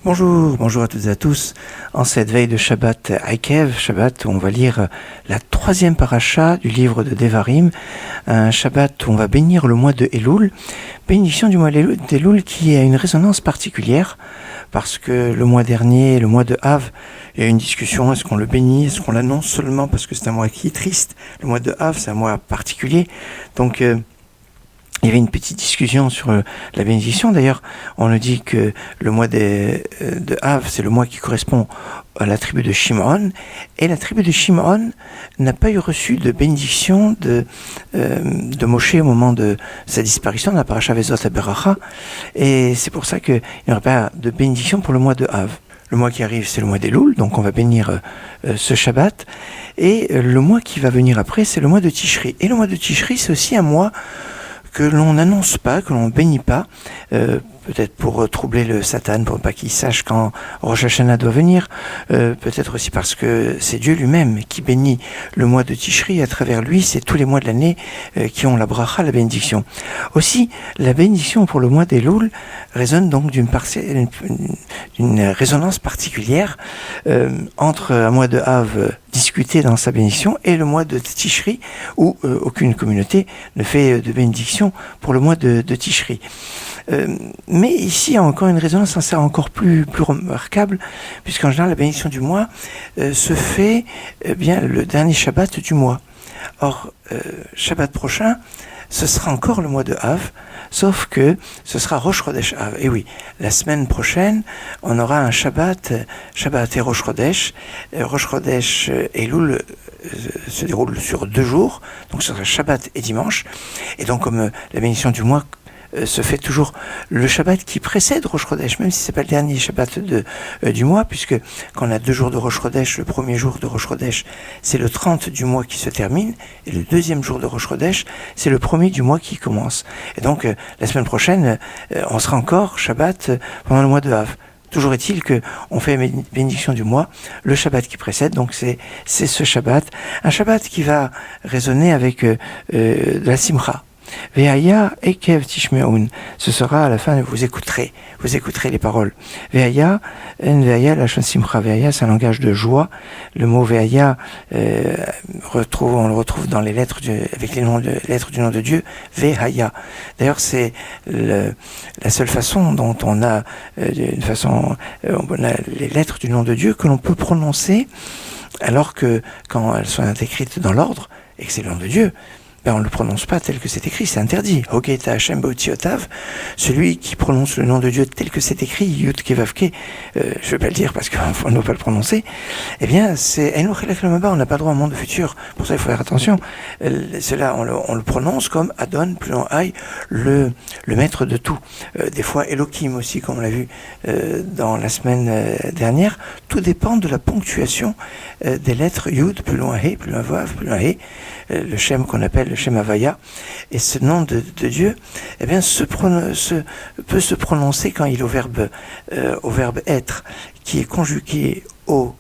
Bonjour à toutes et à tous. En cette veille de Shabbat Akev, Shabbat où on va lire la 3e paracha du livre de Devarim, un Shabbat où on va bénir le mois de Elul, bénédiction du mois d'Elul qui a une résonance particulière, parce que le mois dernier, le mois de Av, il y a eu une discussion, est-ce qu'on le bénit, est-ce qu'on l'annonce seulement parce que c'est un mois qui est triste. Le mois de Av, c'est un mois particulier, donc il y avait une petite discussion sur la bénédiction. D'ailleurs, on nous dit que le mois de Av, c'est le mois qui correspond à la tribu de Shimon. Et la tribu de Shimon n'a pas eu reçu de bénédiction de Moshe au moment de sa disparition dans la paracha Vezot HaBeracha. Et c'est pour ça qu'il n'y aura pas de bénédiction pour le mois de Av. Le mois qui arrive, c'est le mois d'Elul, donc on va bénir ce Shabbat. Et le mois qui va venir après, c'est le mois de Tishri. Et le mois de Tishri, c'est aussi un mois que l'on n'annonce pas, que l'on ne bénit pas, peut-être pour troubler le Satan, pour pas qu'il sache quand Rosh Hashanah doit venir, peut-être aussi parce que c'est Dieu lui-même qui bénit le mois de Tishri. À travers lui, c'est tous les mois de l'année qui ont la bracha, la bénédiction. Aussi, la bénédiction pour le mois d'Elul résonne donc d'une résonance particulière entre un mois de Av discuté dans sa bénédiction et le mois de Tishri où aucune communauté ne fait de bénédiction pour le mois de Tishri. Mais ici, il y a encore une résonance encore plus remarquable, puisqu'en général, la bénédiction du mois se fait bien le dernier Shabbat du mois. Or, Shabbat prochain, ce sera encore le mois de Av, sauf que ce sera Rosh Chodesh Av. Et oui, la semaine prochaine, on aura un Shabbat et Rosh Chodesh. Rosh Chodesh Elul se déroule sur 2 jours, donc ce sera Shabbat et dimanche. Et donc, comme la bénédiction du mois se fait toujours le Shabbat qui précède Rosh Chodesh, même si c'est pas le dernier Shabbat du mois, puisque quand on a 2 jours de Rosh Chodesh, le premier jour de Rosh Chodesh, c'est le 30 du mois qui se termine, et le deuxième jour de Rosh Chodesh, c'est le premier du mois qui commence. Et donc, la semaine prochaine, on sera encore Shabbat pendant le mois de Av. Toujours est-il qu'on fait une bénédiction du mois, le Shabbat qui précède, donc c'est ce Shabbat, un Shabbat qui va résonner avec de la Simcha. Ve'aya ekev tishmeun, ce sera à la fin, vous écouterez les paroles. Ve'aya lachon simcha, ve'aya c'est un langage de joie. Le mot ve'aya, on le retrouve dans les lettres avec les lettres du nom de Dieu, ve'aya. D'ailleurs, c'est la seule façon dont on a les lettres du nom de Dieu que l'on peut prononcer, alors que quand elles sont écrites dans l'ordre, et que c'est le nom de Dieu, on ne le prononce pas tel que c'est écrit, c'est interdit. Hogeta Hashem Baotiotav, celui qui prononce le nom de Dieu tel que c'est écrit, Yud Kevavke, je ne vais pas le dire parce qu'on ne doit pas le prononcer, eh bien, c'est Enochelech Lamaba, on n'a pas droit au monde futur. Pour ça, il faut faire attention. Cela, on le prononce comme Adon, plus loin Aïe, le maître de tout. Des fois, Elohim aussi, comme on l'a vu dans la semaine dernière. Tout dépend de la ponctuation des lettres Yud, plus loin He, plus loin Vav, plus loin He, le Shem qu'on appelle le Shem Havaya, et ce nom de Dieu, eh bien, peut se prononcer quand il est au verbe être, qui est conjugué au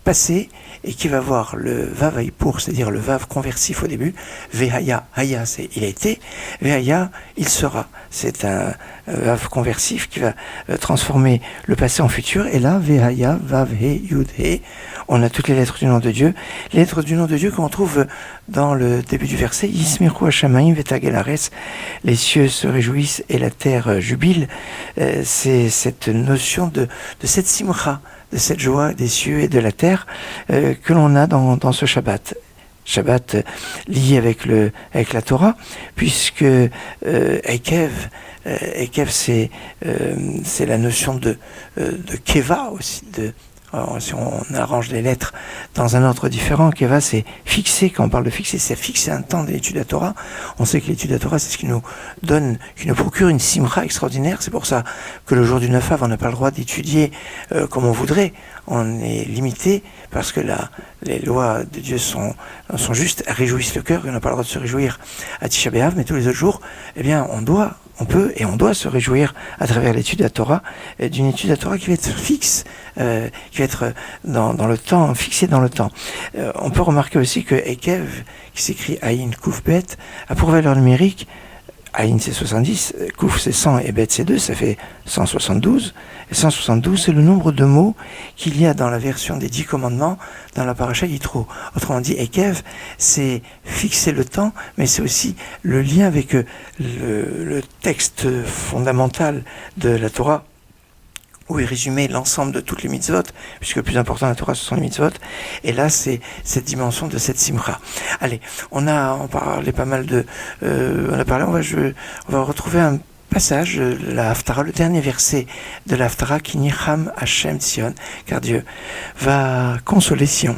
passé et qui va voir le Vav Haïpour, c'est-à-dire le Vav conversif au début. Vehaya, Haya, c'est il a été. Vehaya, il sera. C'est un Vav conversif qui va transformer le passé en futur. Et là, Vehaya, Vav He, Yud He, on a toutes les lettres du nom de Dieu. Les lettres du nom de Dieu qu'on trouve dans le début du verset. Yismiru Hashamayim vetagel haaretz. Les cieux se réjouissent et la terre jubile. C'est cette notion de cette simcha, de cette joie des cieux et de la terre que l'on a dans ce Shabbat. Shabbat lié avec la Torah, puisque Ekev, c'est la notion de Keva aussi, si on arrange les lettres dans un ordre différent, Keva c'est fixer. Quand on parle de fixer, c'est fixer un temps d'étude de la Torah. On sait que l'étude de la Torah, c'est ce qui nous procure une simcha extraordinaire. C'est pour ça que le jour du 9 Av, on n'a pas le droit d'étudier comme on voudrait. On est limité parce que les lois de Dieu sont justes, réjouissent le cœur, et on n'a pas le droit de se réjouir à Tisha B'Av, mais tous les autres jours, eh bien, on peut et on doit se réjouir à travers l'étude de la Torah, d'une étude de la Torah qui va être fixe, qui va être dans le temps, fixée dans le temps. On peut remarquer aussi que Ekev, qui s'écrit Aïn Koufbet, a pour valeur numérique Aïn c'est 70, Kouf c'est 100 et Bet c'est 2, ça fait 172. Et 172 c'est le nombre de mots qu'il y a dans la version des 10 commandements dans la paracha Yitro. Autrement dit, Ekev, c'est fixer le temps, mais c'est aussi le lien avec le texte fondamental de la Torah, où est résumé l'ensemble de toutes les mitzvot, puisque le plus important de la Torah, ce sont les mitzvot. Et là, c'est cette dimension de cette simcha. Allez, on parlait pas mal de... on va retrouver un passage de la Haftara, le dernier verset de la Haftara, qui Nicham Hashem Sion, car Dieu va consoler Sion.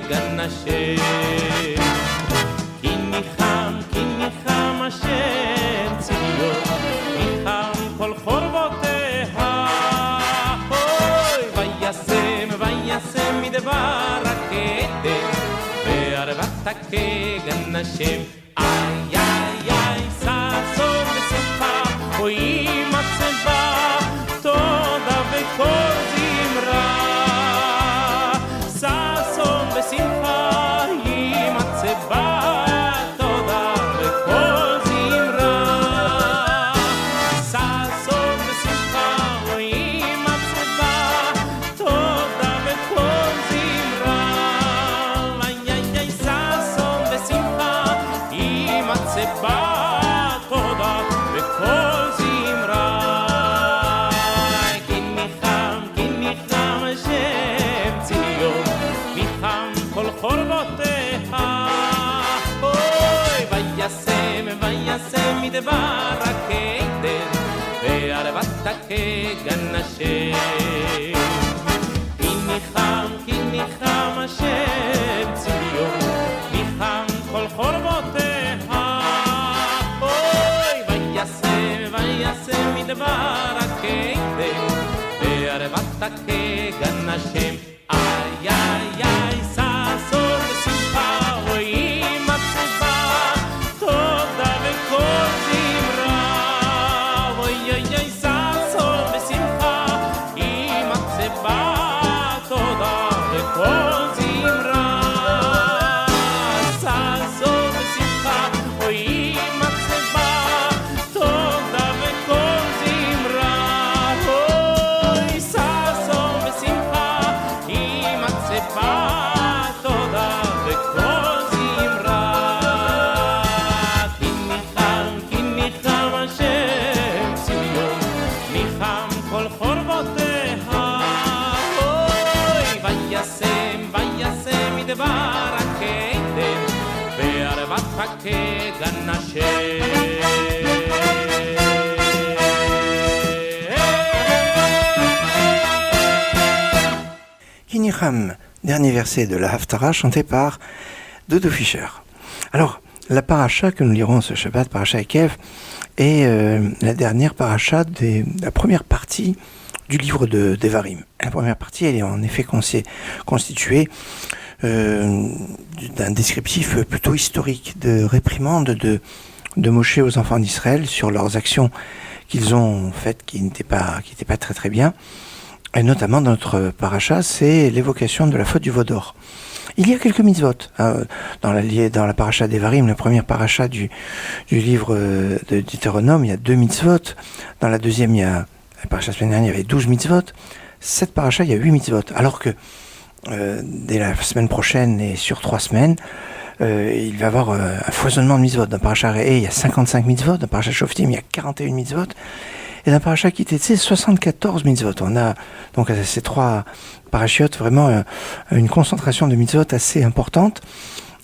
גן השם כי ניחם השם ציון ניחם כל חורבותיה אוי וישם מדבר הקדם וערבת כגן השם איי איי איי ששון ושמחה אוי מצבה תודה וכל זמרה שמחה היא מצבה תודה וכל זמרה ששון ושמחה היא מצבה תודה וכל זמרה איי ששון ושמחה היא מצבה תודה וכל זמרה כי ניחם השם ציון ניחם כל חורבותיה אוי וישם מדבר הקדם וערבת כגן השם כי ניחם השם ציון ניחם כל חורבותיה אוי וישם מדבר הקדם וערבת כגן השם איי איי איי ששון ושמחה רואים מצבה תודה וכל זמרה אוי אוי אוי ששון ושמחה עם מצבה תודה וכל זמרה ששון ושמחה רואים מצבה תודה וכל זמרה אוי ששון ושמחה מצבה תודה וכל זמרה כי ניחם השם ציון ניחם כל חורבותיה אוי וישם מדבר הקדם וערבת כגן השם Kinicham, dernier verset de la Haftara, chanté par Dodo Fischer. Alors, la paracha que nous lirons ce Shabbat, paracha Ekev, est la dernière paracha de la première partie du livre de Devarim. La première partie, elle est en effet constituée d'un descriptif plutôt historique, de réprimande de Moshe aux enfants d'Israël sur leurs actions qu'ils ont faites qui n'étaient pas très très bien. Et notamment dans notre paracha, c'est l'évocation de la faute du veau d'or. Il y a quelques mitzvot dans la paracha d'Evarim, la première paracha du livre de Deutéronome, il y a 2 mitzvot. Dans la deuxième, la paracha semaine dernière, il y avait 12 mitzvot. Cette paracha, il y a 8 mitzvot. Alors que dès la semaine prochaine et sur 3 semaines, il va y avoir un foisonnement de mitzvot. Dans paracha Re'eh, il y a 55 mitzvot. Dans paracha Shoftim, il y a 41 mitzvot. Et dans paracha Kitetsé, 74 mitzvot. On a donc à ces 3 parachiotes vraiment une concentration de mitzvot assez importante,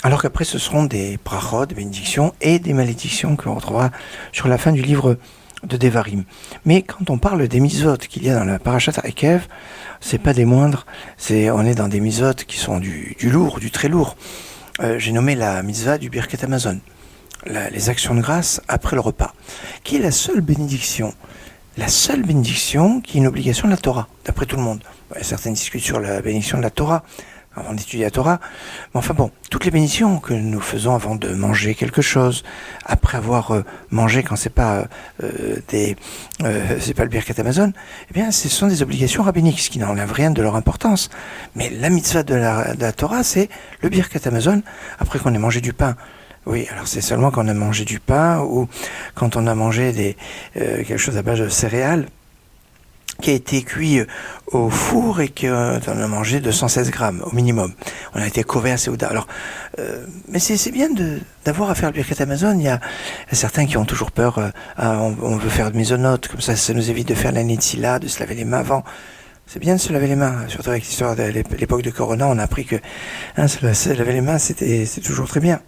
alors qu'après ce seront des brachot, des bénédictions et des malédictions que l'on retrouvera sur la fin du livre de Devarim. Mais quand on parle des mitzvot qu'il y a dans la parashat Ekev, c'est pas des moindres, on est dans des mitzvot qui sont du lourd, du très lourd. J'ai nommé la mitzvah du Birkat Hamazon, les actions de grâce après le repas, qui est la seule bénédiction la seule bénédiction qui est une obligation de la Torah, d'après tout le monde. Certains discutent sur la bénédiction de la Torah, avant d'étudier la Torah. Mais enfin bon, toutes les bénédictions que nous faisons avant de manger quelque chose, après avoir mangé quand c'est pas c'est pas le Birkat Hamazon, eh bien, ce sont des obligations rabbiniques, ce qui n'enlève rien de leur importance. Mais la mitzvah de la Torah, c'est le Birkat Hamazon, après qu'on ait mangé du pain. Oui, alors c'est seulement quand on a mangé du pain ou quand on a mangé quelque chose à base de céréales qui a été cuit au four et qu'on a mangé 216 grammes au minimum. On a été couvert à Seouda. Alors, mais c'est bien d'avoir à faire le Birkat Hamazon. Il y a certains qui ont toujours peur. On veut faire de maisonnotes, comme ça nous évite de faire la Netzila, de se laver les mains avant. C'est bien de se laver les mains, surtout avec l'histoire de l'époque de Corona. On a appris que se laver les mains, c'est toujours très bien.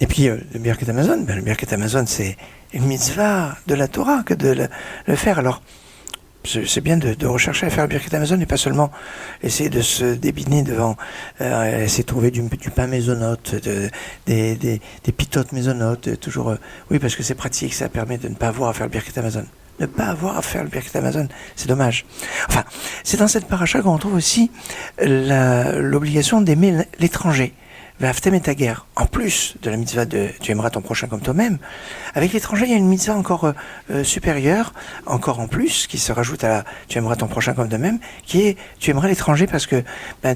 Et puis, le Birkat Hamazon, le Birkat Hamazon, c'est une mitzvah de la Torah que de le faire. Alors, c'est bien de rechercher à faire le Birkat Hamazon et pas seulement essayer de se débiner devant, essayer de trouver du pain maisonnote, des pitotes maisonnotes, toujours. Oui, parce que c'est pratique, ça permet de ne pas avoir à faire le Birkat Hamazon. Ne pas avoir à faire le Birkat Hamazon, c'est dommage. Enfin, c'est dans cette paracha qu'on retrouve aussi l'obligation d'aimer l'étranger. V'aftem et ta guerre, en plus de la mitzvah de tu aimeras ton prochain comme toi-même, avec l'étranger, il y a une mitzvah encore supérieure, encore en plus, qui se rajoute à la tu aimeras ton prochain comme toi-même, qui est tu aimeras l'étranger parce que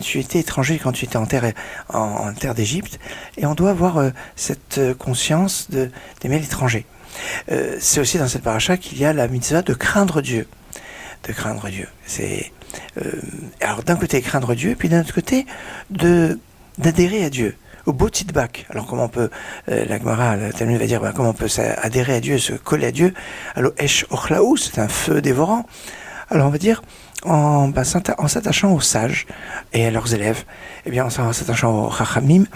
tu étais étranger quand tu étais en terre d'Égypte, et on doit avoir cette conscience d'aimer l'étranger. C'est aussi dans cette paracha qu'il y a la mitzvah de craindre Dieu. De craindre Dieu. Alors d'un côté, craindre Dieu, puis d'un autre côté, d'adhérer à Dieu, au beau titbak. Alors comment on peut, la Gemara, le Talmud va dire, comment on peut adhérer à Dieu, se coller à Dieu. Alors Esh Ochlaou, c'est un feu dévorant. Alors on va dire, en s'attachant aux sages et à leurs élèves, eh bien en s'attachant aux Chachamim,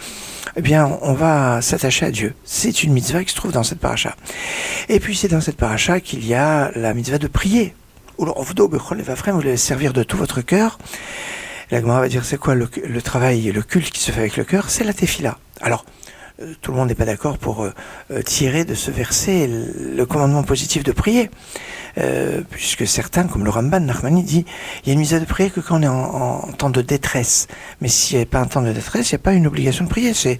eh bien on va s'attacher à Dieu. C'est une mitzvah qui se trouve dans cette paracha. Et puis c'est dans cette paracha qu'il y a la mitzvah de prier. Vous voulez servir de tout votre cœur. La Gemara va dire, c'est quoi le travail, le culte qui se fait avec le cœur? C'est la tefila. Alors, tout le monde n'est pas d'accord pour tirer de ce verset le commandement positif de prier. Puisque certains, comme le Ramban Nachmani, dit, il y a une mise à de prier que quand on est en temps de détresse. Mais s'il n'y a pas un temps de détresse, il n'y a pas une obligation de prier. C'est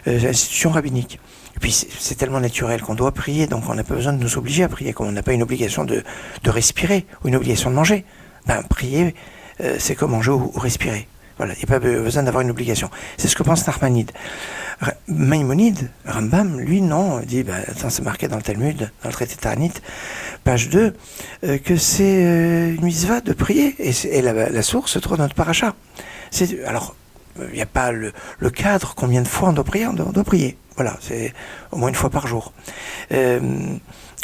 l'institution rabbinique. Et puis, c'est tellement naturel qu'on doit prier, donc on n'a pas besoin de nous obliger à prier, comme on n'a pas une obligation de respirer ou une obligation de manger. Prier, c'est comme manger ou respirer. Voilà, il n'y a pas besoin d'avoir une obligation. C'est ce que pense Nachmanide. Maïmonide, Rambam, lui, non, dit, c'est marqué dans le Talmud, dans le traité Ta'anit, page 2, que c'est une mitzvah de prier, et la source se trouve dans notre paracha. Alors, il n'y a pas le cadre, combien de fois on doit prier, Voilà, c'est au moins une fois par jour.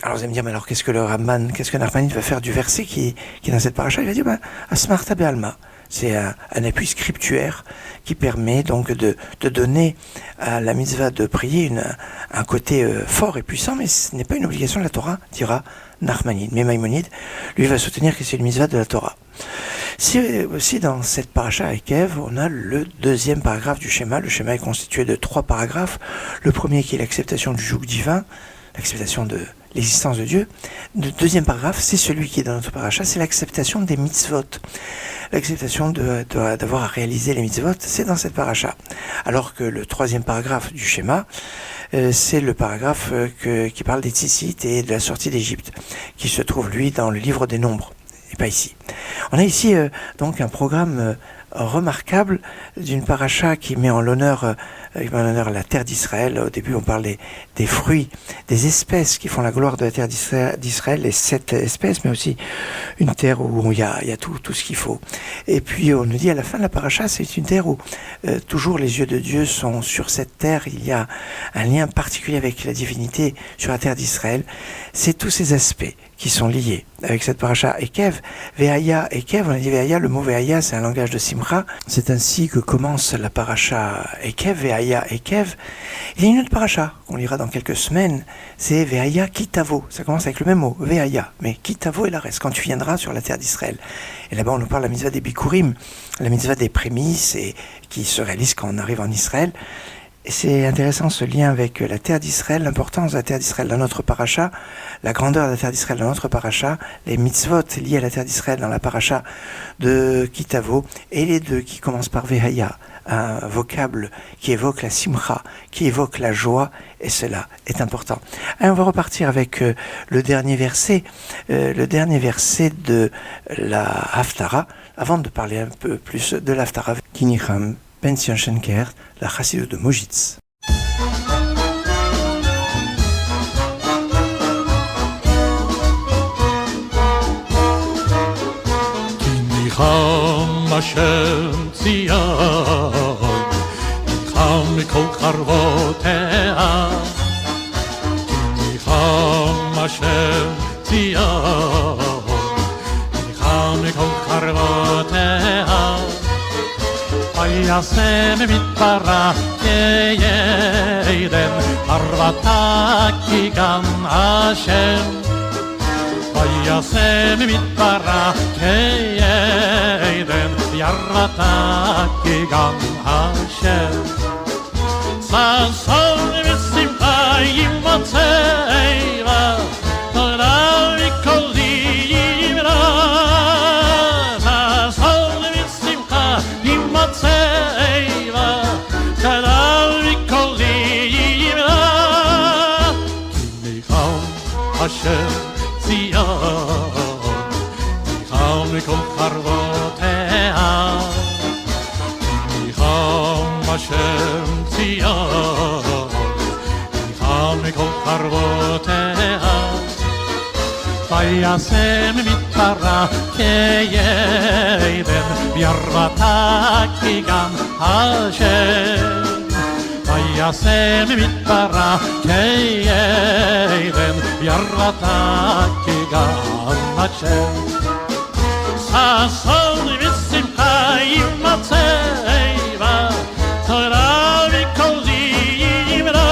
Alors vous allez me dire, mais alors qu'est-ce que Nachmanide va faire du verset qui est dans cette paracha? Il va dire, Asmarta Be'alma. C'est un appui scriptuaire qui permet donc de donner à la mitzvah de prier un côté fort et puissant, mais ce n'est pas une obligation de la Torah, dira Nachmanide. Mais Maïmonide, lui, va soutenir que c'est une mitzvah de la Torah. Si aussi dans cette paracha Ekev, on a le deuxième paragraphe du schéma. Le schéma est constitué de 3 paragraphes. Le premier qui est l'acceptation du joug divin, l'acceptation de l'existence de Dieu. Le deuxième paragraphe, c'est celui qui est dans notre paracha, c'est l'acceptation des mitzvot. L'acceptation d'avoir à réaliser les mitzvot, c'est dans cette paracha. Alors que le troisième paragraphe du schéma, c'est le paragraphe qui parle des tzitzit et de la sortie d'Égypte, qui se trouve, lui, dans le livre des Nombres, et pas ici. On a ici donc un programme remarquable d'une paracha qui met en l'honneur la terre d'Israël. Au début, on parle des fruits, des espèces qui font la gloire de la terre d'Israël, les 7 espèces, mais aussi une terre où il y a tout ce qu'il faut. Et puis, on nous dit à la fin de la paracha, c'est une terre où toujours les yeux de Dieu sont sur cette terre. Il y a un lien particulier avec la divinité sur la terre d'Israël. C'est tous ces aspects qui sont liés avec cette paracha Ekev. Ve'aya, Ekev, on a dit Ve'aya, le mot Ve'aya, c'est un langage de Simcha. C'est ainsi que commence la paracha Ekev, Ve'aya, Ekev. Il y a une autre paracha qu'on lira dans quelques semaines, c'est Ve'aya Kitavo. Ça commence avec le même mot, Ve'aya, mais Kitavo est la reste, quand tu viendras sur la terre d'Israël. Et là-bas, on nous parle de la mitzvah des Bikurim, la mitzvah des prémices et qui se réalise quand on arrive en Israël. Et c'est intéressant ce lien avec la terre d'Israël, l'importance de la terre d'Israël dans notre paracha, la grandeur de la terre d'Israël dans notre paracha, les mitzvot liés à la terre d'Israël dans la paracha de Kitavo, et les deux qui commencent par Vehaya, un vocable qui évoque la simcha, qui évoque la joie, et cela est important. Allez, on va repartir avec le dernier verset de la Haftara, avant de parler un peu plus de la Haftara, Kinicham Benzion Schenker, la chassidut de Mojitz. Kinicham Hashem Tzion, Kinicham mikol charvotea, Kinicham Hashem Tzion, Kinicham mikol charvotea. Vayasem mitbarach Eden Arvata Kigan Hashem Vayasem mitbarach Eden Arvata Kigan Hashem Sason v'simcha yimotzeva Toda v'kol yimra Sason v'simcha yimotzeva Toda v'kol yimra Kinicham Hashem Tzion Kinicham mikol charvotea Hashem Tzion, Kinicham mikol charvotea, Vayasem mitbarach Eden, V'arvata kigan Hashem. Vayasem mitbarach Eden, V'arvata kigan Hashem. Sason v'simcha yimatzeva, Torah v'kol yimra.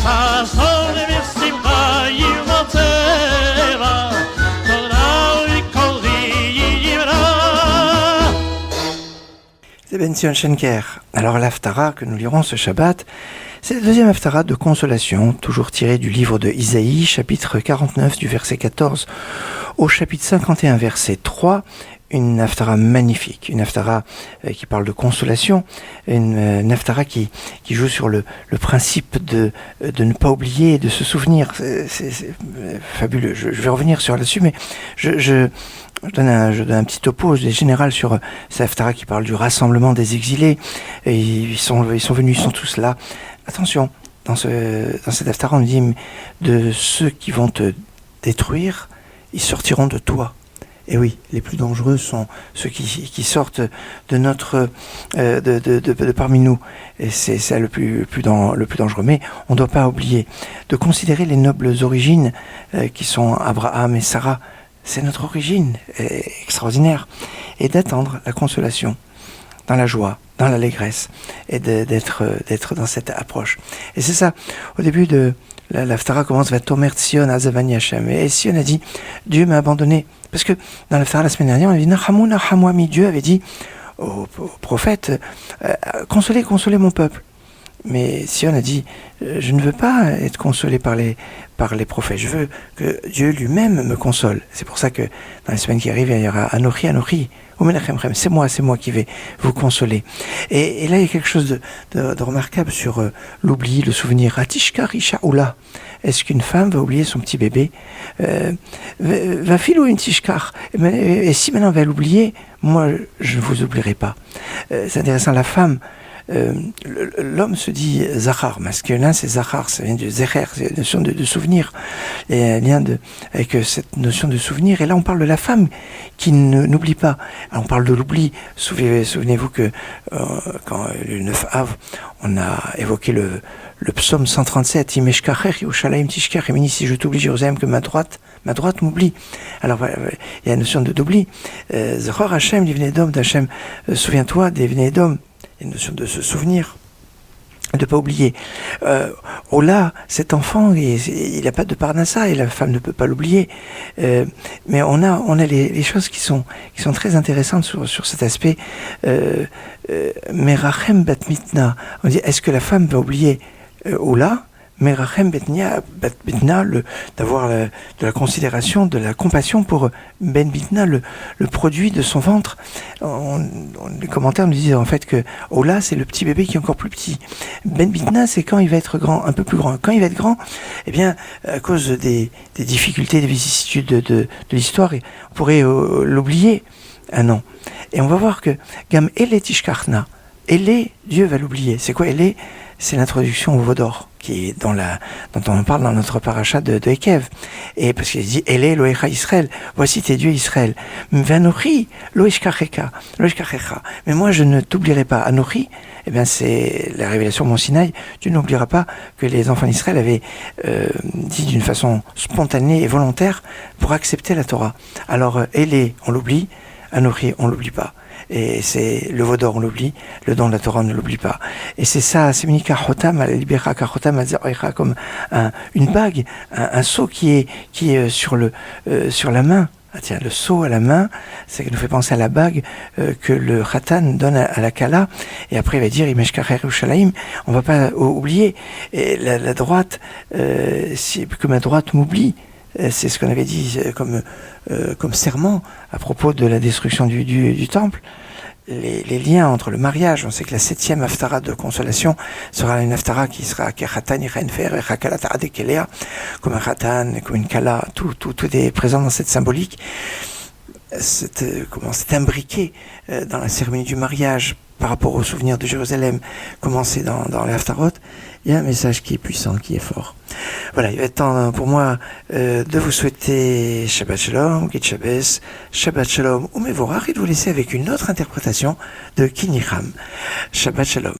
Sason v'simcha yimatzeva, Torah v'kol yimra. C'est Benzion Schenker. Alors l'Haftara que nous lirons ce Shabbat, c'est la deuxième Haftara de consolation, toujours tirée du livre de Isaïe, chapitre 49 du verset 14 au chapitre 51 verset 3, une Haftara magnifique, une Haftara qui parle de consolation, une Haftara qui joue sur le principe de ne pas oublier et de se souvenir. C'est fabuleux. Je vais revenir là-dessus, mais je donne un petit topo général sur cette Haftara qui parle du rassemblement des exilés. Et ils sont venus, ils sont tous là. Attention, dans cette Haftara, on dit de ceux qui vont te détruire, ils sortiront de toi. Et oui, les plus dangereux sont ceux qui sortent de notre de parmi nous. Et c'est ça le plus dangereux. Mais on ne doit pas oublier de considérer les nobles origines qui sont Abraham et Sarah. C'est notre origine extraordinaire. Et d'attendre la consolation dans la joie, dans l'allégresse, et d'être dans cette approche. Et c'est ça, au début de l'Haftara commence Vatomer Tzion Azavani Hashem. Et Sion a dit, Dieu m'a abandonné. Parce que dans l'Haftara la semaine dernière, on a dit, Nachamu, Nachamu, ami, Dieu avait dit au prophète, consolez mon peuple. Mais Sion a dit, je ne veux pas être consolé par les prophètes, je veux que Dieu lui-même me console. C'est pour ça que dans les semaines qui arrivent, il y aura Anochi, Anochi, c'est moi qui vais vous consoler. Et là, il y a quelque chose de remarquable sur l'oubli, le souvenir. Atishkar Ishaoula. Est-ce qu'une femme va oublier son petit bébé? Va filer une tishkar. Et si maintenant elle va l'oublier, moi, je ne vous oublierai pas. C'est intéressant, la femme, l'homme se dit Zachar, masculin c'est Zachar, ça vient de Zecher, c'est la notion de souvenir, et un lien avec cette notion de souvenir. Et là on parle de la femme qui n'oublie pas. Alors, on parle de l'oubli. Souvenez-vous que quand le 9 Av, on a évoqué le psaume 137, Imeshkacher Yerushalayim Tishker, et si je t'oublie Jérusalem que ma droite m'oublie. Alors il y a la notion d'oubli. Zachor Hashem, Divnei Dom d'Hashem, souviens-toi des Divnei Dom. Il y a une notion de se souvenir. de pas oublier. Ola, cet enfant, il n'a pas de parnassa et la femme ne peut pas l'oublier. Mais on a les choses qui sont très intéressantes sur cet aspect. Merachem bat mitna. On dit, est-ce que la femme va oublier Ola? Merachem betna, d'avoir de la considération, de la compassion pour Ben Bitna, le produit de son ventre. Les commentaires nous disent en fait que Ola, c'est le petit bébé qui est encore plus petit. Ben Bitna, c'est quand il va être grand, un peu plus grand. Quand il va être grand, eh bien, à cause des difficultés, des vicissitudes de l'histoire, on pourrait l'oublier un an. Et on va voir que Gam Ele Tishkarna, Ele, Dieu va l'oublier. C'est quoi Ele? C'est l'introduction au veau d'or, qui est dont on parle dans notre paracha de Ekev. Et parce qu'il dit, Ele Elohecha Israël, voici tes dieux Israël. Vanochi Loishkachecha. Mais moi je ne t'oublierai pas. Anochi, eh bien c'est la révélation de Mont Sinaï. Tu n'oublieras pas que les enfants d'Israël avaient dit d'une façon spontanée et volontaire pour accepter la Torah. Alors Ele, on l'oublie, Anochi, on l'oublie pas. Et c'est le veau d'or, on l'oublie, le don de la Torah, on ne l'oublie pas. Et c'est ça, c'est Minika Chotam, Libera Kachotam, comme une bague, un sceau qui est sur la main. Ah tiens, le sceau à la main, ça nous fait penser à la bague que le Khatan donne à la Kala, et après il va dire Imeshkacher Yerushalayim, on va pas oublier. Et la droite, que ma droite m'oublie. C'est ce qu'on avait dit comme serment à propos de la destruction du temple. Les liens entre le mariage, on sait que la 7e haftara de consolation sera une haftara qui sera comme un khatan, comme une kala, tout est présent dans cette symbolique. C'est imbriqué dans la cérémonie du mariage par rapport au souvenir de Jérusalem, commencé dans les haftarot. Il y a un message qui est puissant, qui est fort. Voilà, il va être temps pour moi de vous souhaiter Shabbat Shalom, Git Shabbos, Shabbat Shalom ou Mevorach, et de vous laisser avec une autre interprétation de Kinicham. Shabbat Shalom.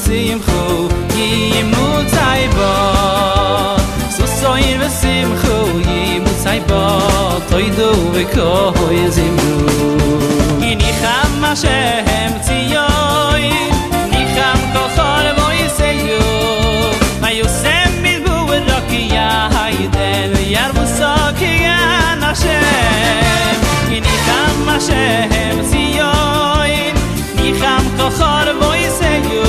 Simchu yimut zayba sosoyin vesimchu yimut zayba toidu vekoy zimru inicham Hashem tziyoy nicham kochor voiseyu mayusem milbu rakiya hayden yarvusak yan Hashem inicham Hashem tziyoy nicham kochor voiseyu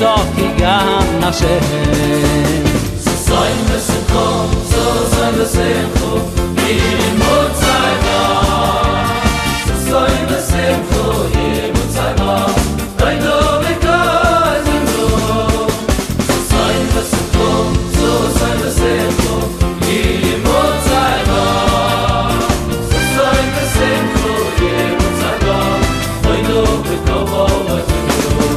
Soki gam Hashem Sosoin v'simcho, sosoin v'simcho Yimut zayba Sosoin v'simcho, yimut zayba Toidu v'koy zimru Sosoin v'simcho, sosoin v'simcho Yimut zayba Sosoin v'simcho, yimut zayba Toidu v'koy zimru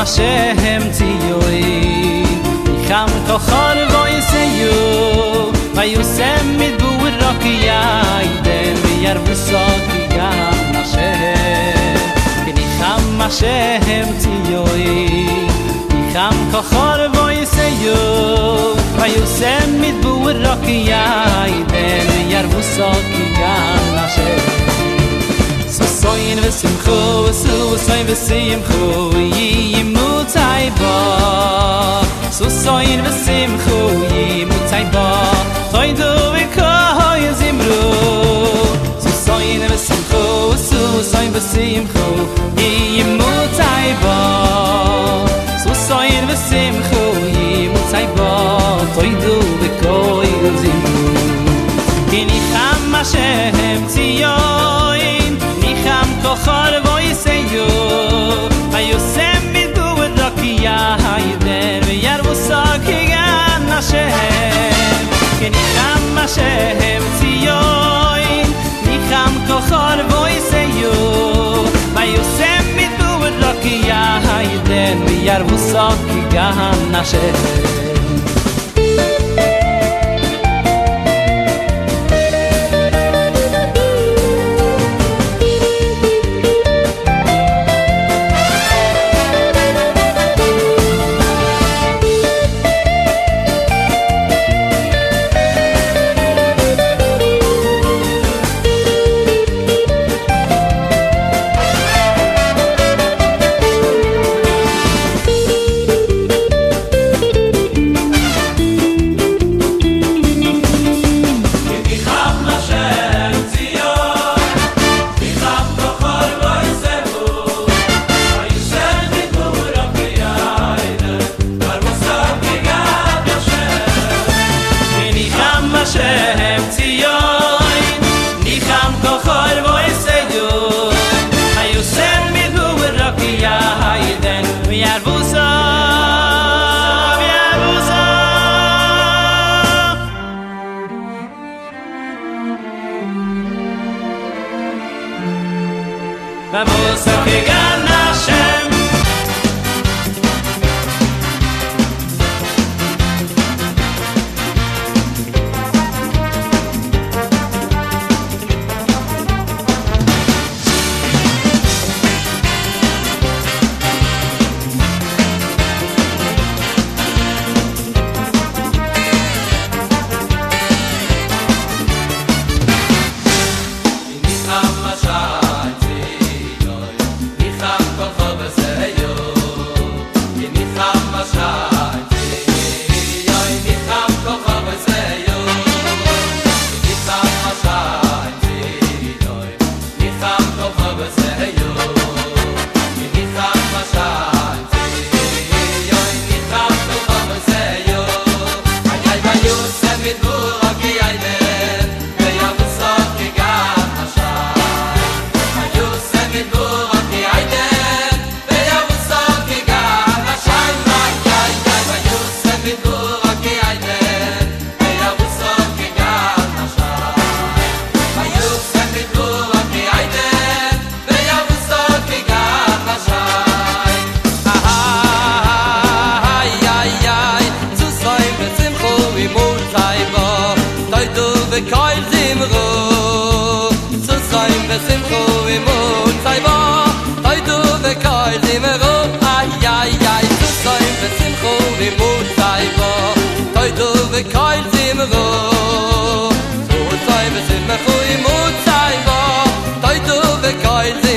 Hashem tziyoy Nicham kochor voiseyu Vayusem yaiden yarvusoki gam nashem kenicham Hashem tiyoi nicham kochor voiseyo vayusem midburoki yaiden yarvusoki gam nashem soin vesimcho soin vesimcho yimutai ba soin vesimcho yimutai ba toidu vikoy zimru soin vesimcho soin vesimcho yimutai ba soin vesimcho yimutai ba toidu vikoy zimru kinicham Hashem tzion nicham kochor voiseyo vayosem midburoki yaiden yarvusoki gam nashem kenicham Hashem tzion nicham kochor voiseyo vayosem midburoki yaiden yarvusoki gam nashem Yarvusoki gam nashem Koil